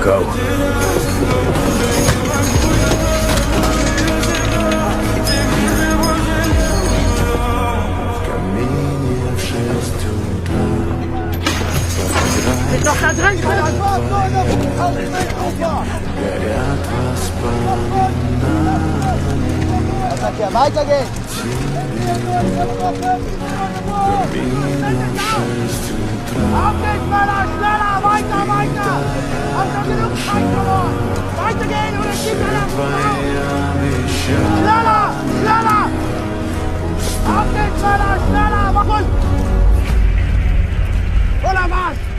Go. Ist doch da drin! Weitergehen! Auf geht's, Männer! Schneller! Weiter, weiter! Habt ihr genug Zeit verloren? Weitergehen oder schiebt einer auf! Schneller! Schneller! Auf geht's, Männer! Schneller! Mach ruhig! Oder was?